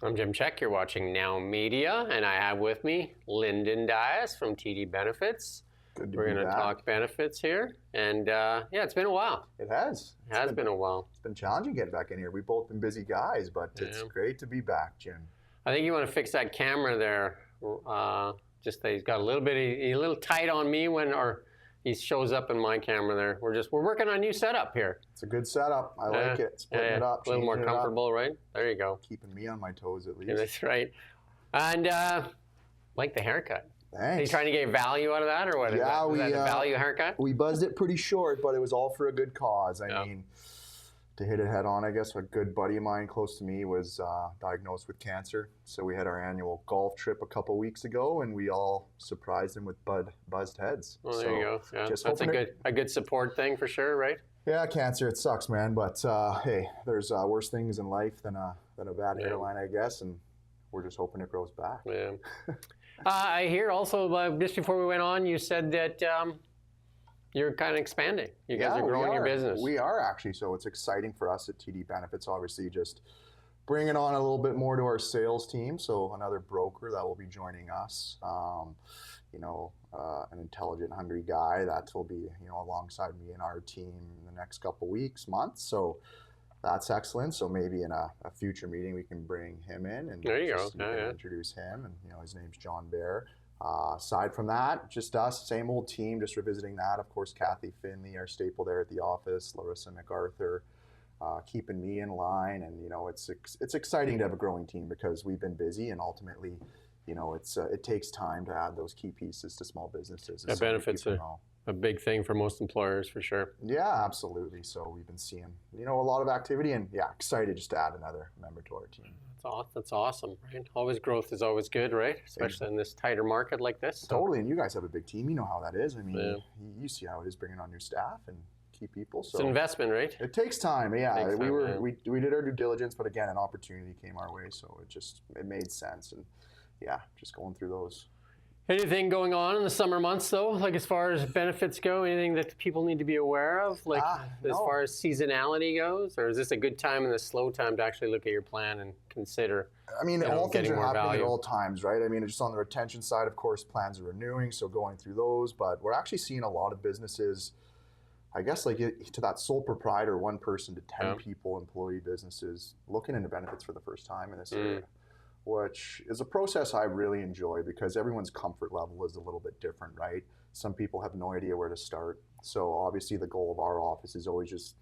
I'm Jim Czek. You're watching Now Media, and I have with me Lyndon Dyas from TD Benefits. Good to We're be going to back. talk benefits here, and yeah, it's been a while. It has. It has been a while. It's been challenging getting back in here. We've both been busy guys, but it's great to be back, Jim. I think you want to fix that camera there. Just that he's got a little tight on me or he shows up in my camera there. We're working on a new setup here. It's a good setup. I like it. Splitting it up, a little more changing it up. comfortable, right? There you go. Keeping me on my toes at least. Yeah, that's right. And like the haircut. Thanks. Are you trying to get value out of that, or what? Yeah, is that a value haircut? We buzzed it pretty short, but it was all for a good cause. I mean, to hit it head on, I guess, a good buddy of mine close to me was diagnosed with cancer. So we had our annual golf trip a couple weeks ago, and we all surprised him with buzzed heads. Well, there you go. Yeah. Just That's a good support thing for sure, right? Yeah, cancer, it sucks, man. But hey, there's worse things in life than a bad hairline, I guess, and we're just hoping it grows back. Yeah. I hear also, just before we went on, you said that you're kind of expanding. You guys are growing your business. We are actually, so it's exciting for us at TD Benefits, obviously, just bringing on a little bit more to our sales team. So another broker that will be joining us, an intelligent, hungry guy that will be, alongside me and our team in the next couple weeks, months. So that's excellent. So maybe in a future meeting, we can bring him in and there you go. Introduce him. And, his name's John Bear. Aside from that, just us, same old team, just revisiting that. Of course, Kathy Finley, our staple there at the office, Larissa MacArthur, keeping me in line. And, it's exciting to have a growing team because we've been busy and ultimately, it takes time to add those key pieces to small businesses. That benefits a big thing for most employers, for sure. Yeah, absolutely. So we've been seeing, a lot of activity and excited just to add another member to our team. That's awesome, right? Always growth is always good, right? Especially in this tighter market like this. So. Totally, and you guys have a big team. You know how that is. I mean, you see how it is bringing on new staff and key people. So it's an investment, right? It takes time. Yeah, we did our due diligence, but again, an opportunity came our way, so it made sense, and just going through those. Anything going on in the summer months, though, like as far as benefits go? Anything that people need to be aware of, like as far as seasonality goes? Or is this a good time and a slow time to actually look at your plan and consider all things are happening value at all times, right? I mean, just on the retention side, of course, plans are renewing, so going through those. But we're actually seeing a lot of businesses, I guess, like to that sole proprietor, 1 person to 10 people, employee businesses, looking into benefits for the first time in this area. Which is a process I really enjoy because everyone's comfort level is a little bit different, right? Some people have no idea where to start. So obviously the goal of our office is always just,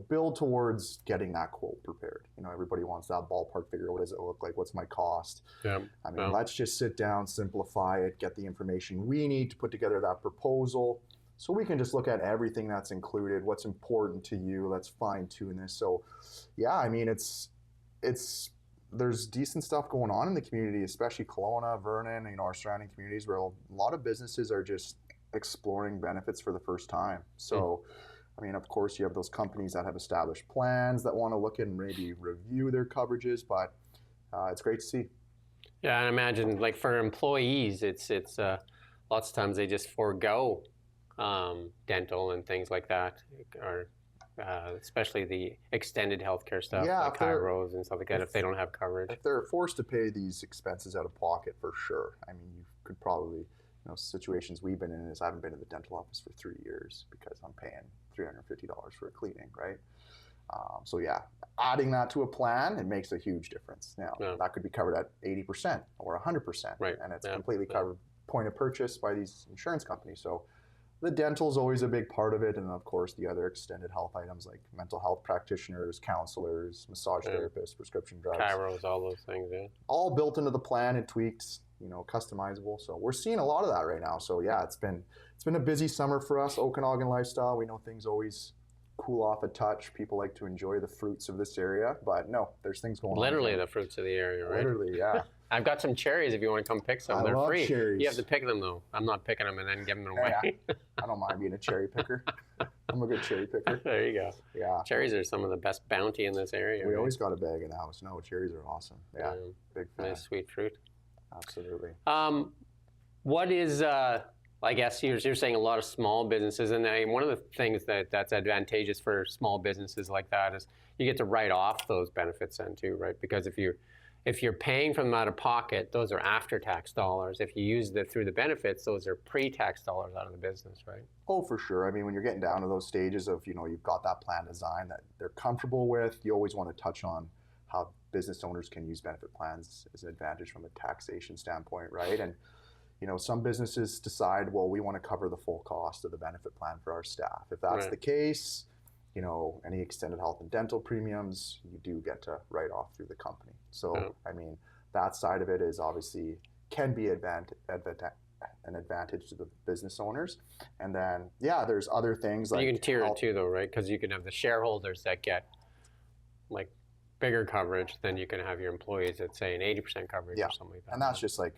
build towards getting that quote prepared. Everybody wants that ballpark figure. What does it look like? What's my cost? Let's just sit down, simplify it, get the information we need to put together that proposal. So we can just look at everything that's included, what's important to you. Let's fine tune this. So there's decent stuff going on in the community, especially Kelowna, Vernon, our surrounding communities where a lot of businesses are just exploring benefits for the first time. So, of course, you have those companies that have established plans that want to look and maybe review their coverages, but it's great to see. Yeah, I imagine like for employees, it's lots of times they just forego dental and things like that, or especially the extended healthcare stuff, like chiros and stuff like that, if they don't have coverage. If they're forced to pay these expenses out of pocket, for sure. You could probably, situations we've been in is I haven't been in the dental office for 3 years because I'm paying $350 for a cleaning, right? Adding that to a plan, it makes a huge difference. Now, that could be covered at 80% or 100%, right? And it's completely covered point of purchase by these insurance companies. So the dental is always a big part of it, and of course the other extended health items like mental health practitioners, counselors, massage therapists, prescription drugs. Chiros, all those things, all built into the plan and tweaked, customizable. So we're seeing a lot of that right now. So it's been a busy summer for us. Okanagan lifestyle, we know things always cool off a touch. People like to enjoy the fruits of this area, but no, there's things going on. Literally the fruits of the area, right? Literally, yeah. I've got some cherries if you want to come pick some. They're love free. Cherries. You have to pick them though. I'm not picking them and then giving them away. I don't mind being a cherry picker. I'm a good cherry picker. There you go. Yeah. Cherries are some of the best bounty in this area. We always got a bag in the house. No, cherries are awesome. Yeah, big fan. Nice sweet fruit. Absolutely. What is, I guess you're saying a lot of small businesses, and one of the things that's advantageous for small businesses like that is you get to write off those benefits then too, right? Because if if you're paying from them out of pocket, those are after-tax dollars. If you use it through the benefits, those are pre-tax dollars out of the business, right? Oh, for sure. I mean, when you're getting down to those stages of, you've got that plan design that they're comfortable with, you always want to touch on how business owners can use benefit plans as an advantage from a taxation standpoint, right? And, some businesses decide, well, we want to cover the full cost of the benefit plan for our staff. If that's the case, any extended health and dental premiums, you do get to write off through the company. So, I mean, that side of it is obviously can be an advantage to the business owners. And then, there's other things like you can tier it too, though, right? Because you can have the shareholders that get like bigger coverage, then you can have your employees that say an 80% coverage or something like that. And that's just like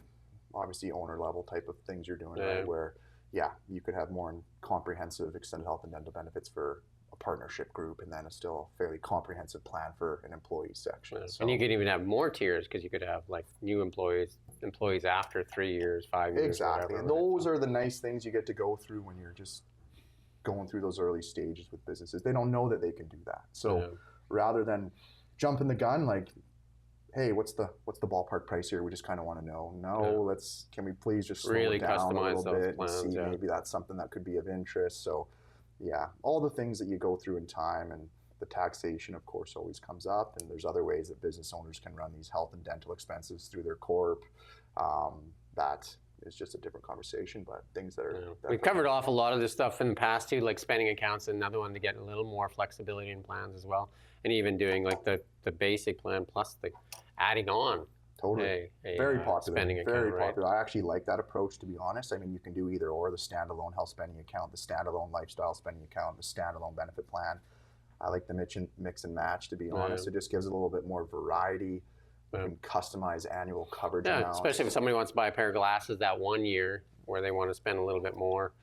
obviously owner level type of things you're doing, right? Where, you could have more comprehensive extended health and dental benefits for a partnership group, and then a still fairly comprehensive plan for an employee section. So, and you could even have more tiers because you could have like new employees after 3 years, 5 years. Exactly, whatever, and those are the nice things you get to go through when you're just going through those early stages with businesses. They don't know that they can do that. So rather than jumping the gun, like, hey, what's the ballpark price here? We just kind of want to know. No, can we please just slow really it down a customize little those bit plans, and see maybe that's something that could be of interest. So, all the things that you go through in time, and the taxation, of course, always comes up. And there's other ways that business owners can run these health and dental expenses through their corp. That is just a different conversation, but things that are... We've covered off a lot of this stuff in the past too, like spending accounts, another one to get a little more flexibility in plans as well. And even doing like the basic plan plus the adding on. Totally. Very popular. Spending account, very popular. I actually like that approach, to be honest. I mean, you can do either or, the standalone health spending account, the standalone lifestyle spending account, the standalone benefit plan. I like the mix and match, to be honest. It just gives a little bit more variety. You can customize annual coverage amounts. Especially if somebody wants to buy a pair of glasses that 1 year where they want to spend a little bit more,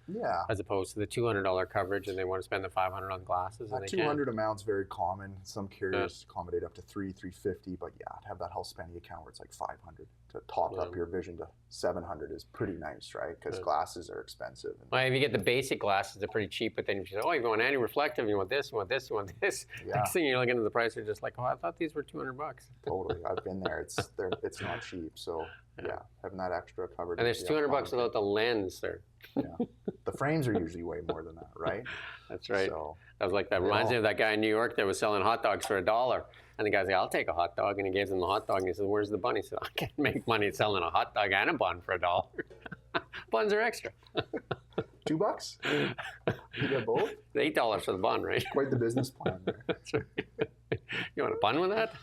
as opposed to the $200 coverage, and they want to spend the $500 on glasses. That $200 amount's very common. Some carriers accommodate up to $350, but to have that health spending account where it's like $500 to top up your vision to $700 is pretty nice, right? Because glasses are expensive. Well, if you get the basic glasses, they're pretty cheap. But then if you say, you want anti-reflective, you want this, you want this, you want this. Next thing you're looking at the price, you're just like, I thought these were $200. Totally, I've been there. It's not cheap. So having that extra coverage. And there's $200 without the lens, sir. The frames are usually way more than that, right? That's right. So, that was like that. Reminds me of that guy in New York that was selling hot dogs for $1. And the guy's like, I'll take a hot dog. And he gives him the hot dog. And he says, where's the bun? He said, I can't make money selling a hot dog and a bun for $1. Buns are extra. $2? You get both? $8 for the bun, right? Quite the business plan there. That's right. You want a bun with that?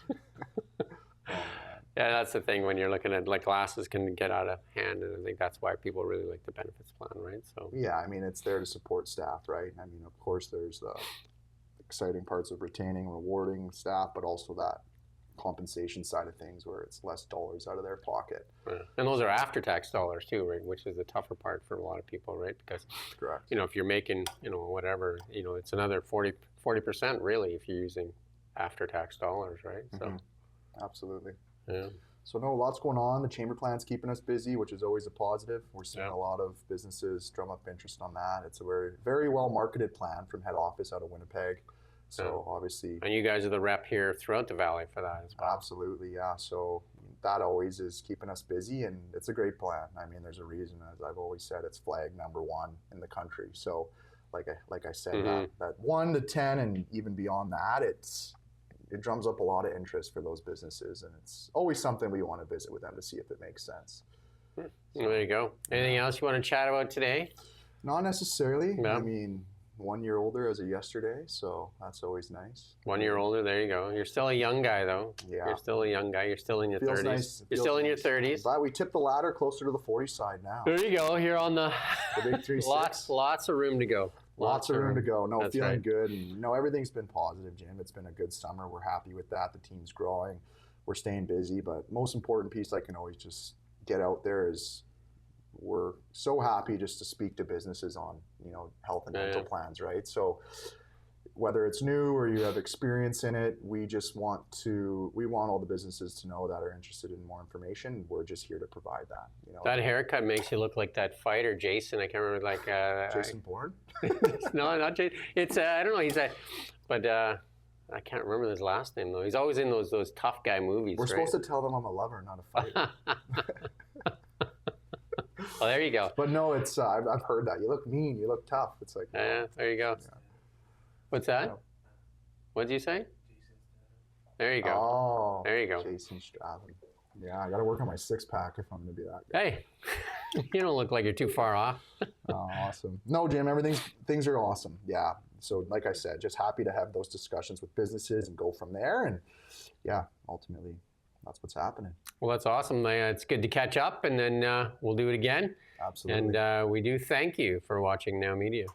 Yeah, that's the thing when you're looking at, like, glasses can get out of hand, and I think that's why people really like the benefits plan, right? So I mean, it's there to support staff, right? I mean, of course, there's the exciting parts of retaining, rewarding staff, but also that compensation side of things where it's less dollars out of their pocket. And those are after-tax dollars too, right? Which is the tougher part for a lot of people, right? Because if you're making, whatever, it's another 40% really if you're using after-tax dollars, right? So absolutely. Yeah. So lots going on. The chamber plan's keeping us busy, which is always a positive. We're seeing a lot of businesses drum up interest on that. It's a very, very well marketed plan from head office out of Winnipeg. So obviously, and you guys are the rep here throughout the valley for that as well. Absolutely, So that always is keeping us busy, and it's a great plan. I mean, there's a reason, as I've always said, it's flag #1 in the country. So, like I said, that 1 to 10 and even beyond that, it drums up a lot of interest for those businesses, and it's always something we want to visit with them to see if it makes sense. So, there you go. Anything else you want to chat about today? Not necessarily. No. I mean, 1 year older as of yesterday, so that's always nice. 1 year older, there you go. You're still a young guy, though. Yeah. You're still a young guy. You're still in your 30s. Nice. You're still in your 30s. But we tipped the ladder closer to the 40 side now. There you go. You're on the big 3-6. Lots of room to go. Lots of room to go. No, that's feeling good. And, everything's been positive, Jim. It's been a good summer. We're happy with that. The team's growing. We're staying busy. But most important piece I can always just get out there is we're so happy just to speak to businesses on, health and dental plans, right? So whether it's new or you have experience in it, we want all the businesses to know that are interested in more information. We're just here to provide that. That haircut makes you look like that fighter, Jason. I can't remember, Jason Bourne? No, not Jason. It's I don't know. I can't remember his last name though. He's always in those tough guy movies. We're right? supposed to tell them I'm a lover, not a fighter. Well, there you go. But no, it's I've heard that. You look mean. You look tough. It's like, Yeah, there you go. Yeah. What's that? Yeah. What did you say? There you go. Oh, There you go. Jason Stratham. Yeah, I got to work on my six pack if I'm going to be that guy. Hey, you don't look like you're too far off. Oh, awesome. No, Jim, things are awesome. Yeah. So, like I said, just happy to have those discussions with businesses and go from there. And yeah, ultimately, that's what's happening. Well, that's awesome. It's good to catch up, and then we'll do it again. Absolutely. And we do thank you for watching Now Media.